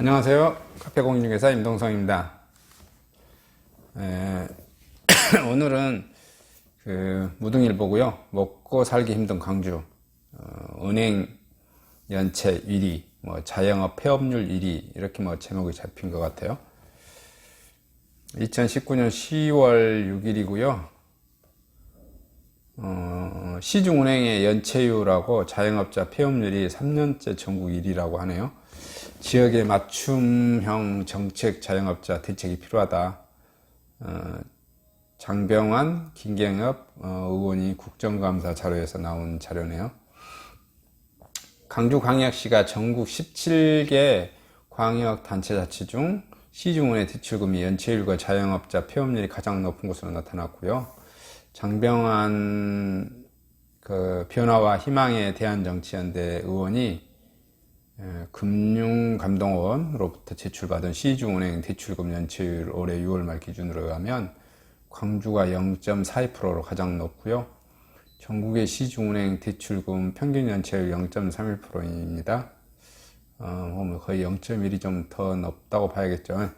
안녕하세요. 카페공인중개사 임동성입니다. 오늘은 무등일보고요. 먹고 살기 힘든 광주, 은행 연체 1위, 자영업 폐업률 1위 이렇게 제목이 잡힌 것 같아요. 2019년 10월 6일이고요. 시중은행의 연체율하고 자영업자 폐업률이 3년째 전국 1위라고 하네요. 지역의 맞춤형 정책 자영업자 대책이 필요하다. 장병환, 김경엽 의원이 국정감사 자료에서 나온 자료네요. 강주광역시가 전국 17개 광역단체자치 중 시중은행 대출금리 연체율과 자영업자 폐업률이 가장 높은 것으로 나타났고요. 장병환 변화와 희망의 대한정치연대 의원이 금융감독원으로부터 제출받은 시중은행 대출금 연체율 올해 6월 말 기준으로 하면 광주가 0.42%로 가장 높고요. 전국의 시중은행 대출금 평균 연체율 0.31%입니다. 거의 0.1이 좀 더 높다고 봐야겠죠.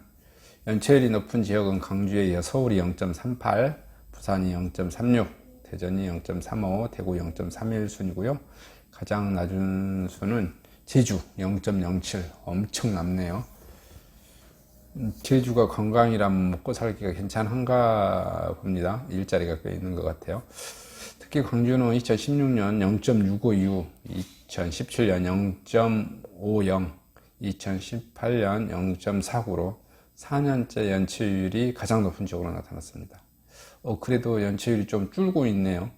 연체율이 높은 지역은 강주에 이어 서울이 0.38, 부산이 0.36, 대전이 0.35, 대구 0.31 순이고요. 가장 낮은 수는 제주 0.07, 엄청 낮네요. 제주가 관광이라면 먹고 살기가 괜찮은가 봅니다. 일자리가 꽤 있는 것 같아요. 특히 광주는 2016년 0.652, 2017년 0.50, 2018년 0.49로 4년째 연체율이 가장 높은 지역으로 나타났습니다. 그래도 연체율이 좀 줄고 있네요.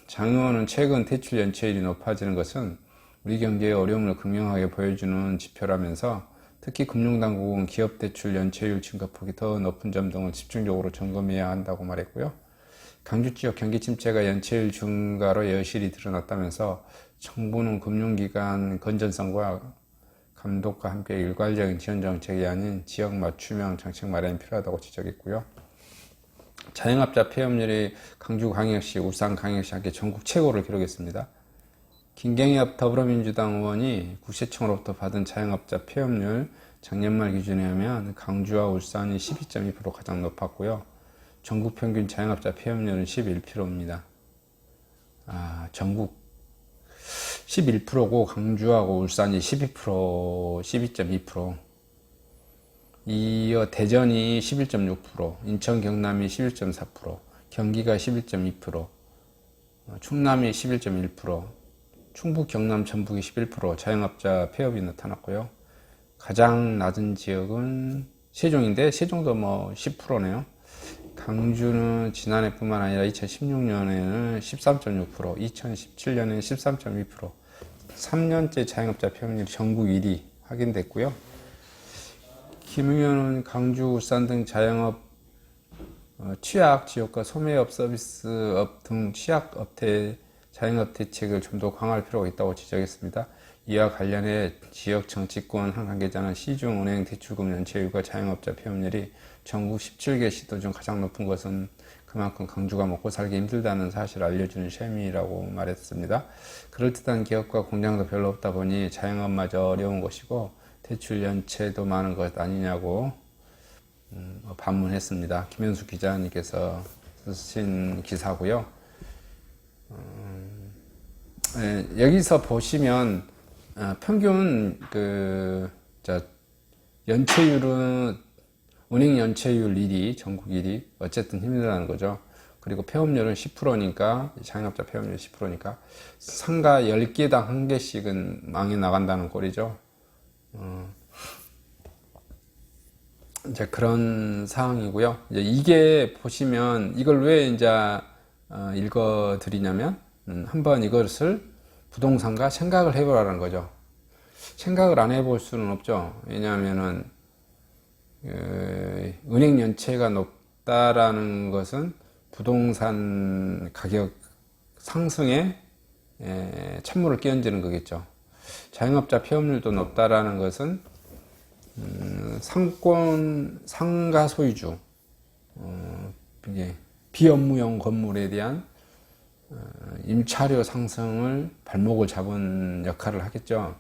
장 의원은 최근 대출 연체율이 높아지는 것은 우리 경제의 어려움을 극명하게 보여주는 지표라면서 특히 금융당국은 기업대출 연체율 증가폭이 더 높은 점 등을 집중적으로 점검해야 한다고 말했고요. 강주 지역 경기 침체가 연체율 증가로 여실히 드러났다면서 정부는 금융기관 건전성과 감독과 함께 일괄적인 지원 정책이 아닌 지역 맞춤형 정책 마련이 필요하다고 지적했고요. 자영업자 폐업률이 강주광역시, 울산광역시 함께 전국 최고를 기록했습니다. 김경엽 더불어민주당 의원이 국세청으로부터 받은 자영업자 폐업률 작년 말 기준에 하면 강주와 울산이 12.2% 가장 높았고요. 전국 평균 자영업자 폐업률은 11%입니다. 전국 11%고 강주하고 울산이 12%, 12.2%. 이어 대전이 11.6%, 인천 경남이 11.4%, 경기가 11.2%, 충남이 11.1%, 충북, 경남, 전북이 11% 자영업자 폐업이 나타났고요. 가장 낮은 지역은 세종인데 세종도 10%네요. 강주는 지난해뿐만 아니라 2016년에는 13.6%, 2017년에는 13.2%, 3년째 자영업자 폐업률 전국 1위 확인됐고요. 김 의원은 강주, 울산 등 자영업 취약 지역과 소매업, 서비스업 등 취약업체 자영업 대책을 좀 더 강화할 필요가 있다고 지적했습니다. 이와 관련해 지역 정치권 한 관계자는 시중은행 대출금 연체율과 자영업자 폐업률이 전국 17개 시도 중 가장 높은 것은 그만큼 강주가 먹고 살기 힘들다는 사실을 알려주는 셈이라고 말했습니다. 그럴듯한 기업과 공장도 별로 없다 보니 자영업마저 어려운 것이고 대출 연체도 많은 것 아니냐고 반문했습니다. 김현수 기자님께서 쓰신 기사고요. 여기서 보시면 평균 연체율은 은행 연체율 1위, 전국 1위, 어쨌든 힘들다는 거죠. 그리고 폐업률은 10%니까 자영업자 폐업률 10%니까 상가 10개당 1개씩은 망해 나간다는 꼴이죠. 이제 그런 상황이고요. 이게 보시면 이걸 왜 읽어 드리냐면 한번 이것을 부동산과 생각을 해보라는 거죠. 생각을 안 해볼 수는 없죠. 왜냐하면은 은행 연체가 높다라는 것은 부동산 가격 상승에 찬물을 끼얹는 거겠죠. 자영업자 폐업률도 높다라는 것은 상가 소유주, 비업무용 건물에 대한 임차료 상승을 발목을 잡은 역할을 하겠죠.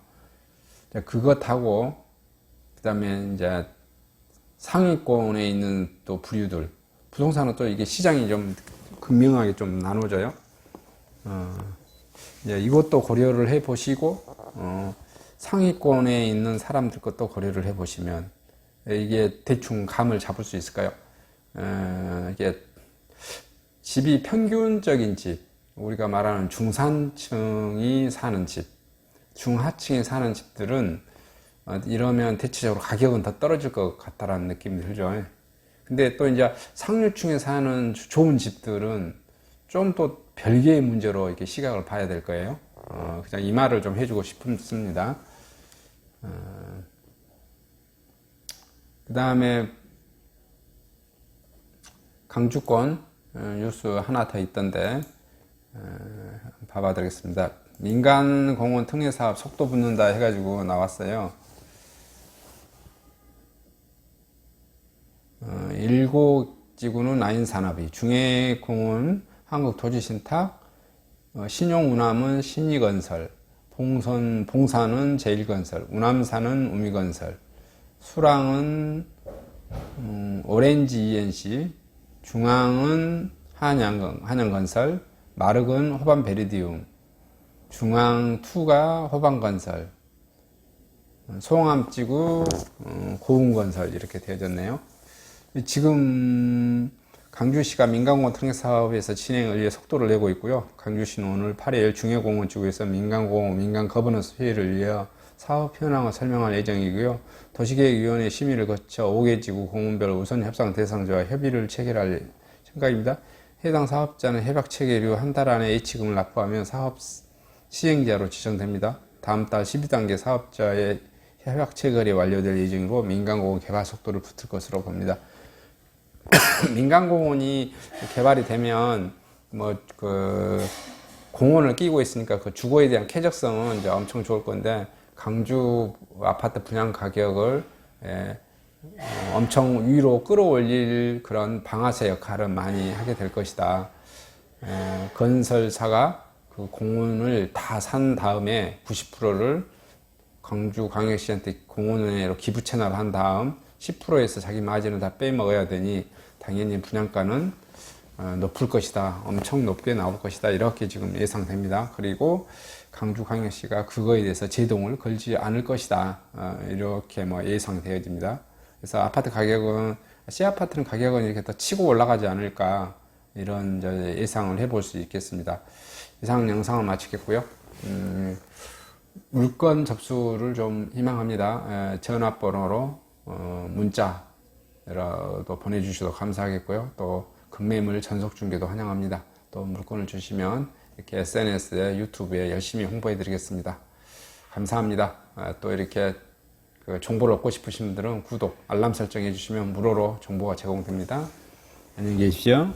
그것하고 그다음에 이제 상위권에 있는 또 부류들, 부동산은 또 이게 시장이 좀 극명하게 좀 나눠져요. 이것도 고려를 해 보시고, 상위권에 있는 사람들 것도 고려를 해 보시면, 이게 대충 감을 잡을 수 있을까요? 이게 집이 평균적인 집, 우리가 말하는 중산층이 사는 집, 중하층이 사는 집들은 이러면 대체적으로 가격은 더 떨어질 것 같다라는 느낌이 들죠. 근데 또 이제 상류층에 사는 좋은 집들은 좀 또 별개의 문제로 이렇게 시각을 봐야 될 거예요. 그냥 이 말을 좀 해주고 싶습니다. 그 다음에 강주권 뉴스 하나 더 있던데 봐봐 드리겠습니다. 민간공원 특례사업 속도 붙는다 해가지고 나왔어요. 7지구는 나인산업이, 중해공원 한국도시신탁, 신용우남은 신이건설, 봉산은 제일건설, 우남산은 우미건설, 수랑은 오렌지 ENC, 중앙은 한양건설, 마륵은 호반베리디움, 중앙2가 호반건설, 송암지구 고운건설 이렇게 되어졌네요. 지금 강주시가 민간공원 특례사업에서 진행을 위해 속도를 내고 있고요. 강주시는 오늘 8일 중해공원지구에서 민간공원, 민간거버넌스 회의를 위해 사업 현황을 설명할 예정이고요. 도시계획위원회 심의를 거쳐 5개 지구 공원별 우선 협상 대상자와 협의를 체결할 생각입니다. 해당 사업자는 협약 체결 후 한 달 안에 H금을 납부하면 사업 시행자로 지정됩니다. 다음 달 12단계 사업자의 협약 체결이 완료될 예정이고 민간공원 개발 속도를 붙을 것으로 봅니다. 민간공원이 개발이 되면 공원을 끼고 있으니까 그 주거에 대한 쾌적성은 이제 엄청 좋을 건데, 강주 아파트 분양 가격을 엄청 위로 끌어올릴 그런 방아쇠 역할은 많이 하게 될 것이다. 건설사가 그 공원을 다 산 다음에 90%를 강주광역시한테 공원으로 기부 채납한 다음 10%에서 자기 마진을 다 빼먹어야 되니 당연히 분양가는 높을 것이다. 엄청 높게 나올 것이다. 이렇게 지금 예상됩니다. 그리고 강주광역시가 그거에 대해서 제동을 걸지 않을 것이다. 이렇게 예상되어집니다. 그래서 아파트 가격은, C아파트는 가격은 이렇게 더 치고 올라가지 않을까, 이런 예상을 해볼 수 있겠습니다. 이상 영상을 마치겠고요. 물건 접수를 좀 희망합니다. 전화번호로 문자라도 보내주셔도 감사하겠고요. 또 급매물 전속 중개도 환영합니다. 또 물건을 주시면 이렇게 SNS에, 유튜브에 열심히 홍보해 드리겠습니다. 감사합니다. 또 이렇게 정보를 얻고 싶으신 분들은 구독, 알람 설정해 주시면 무료로 정보가 제공됩니다. 안녕히 계십시오.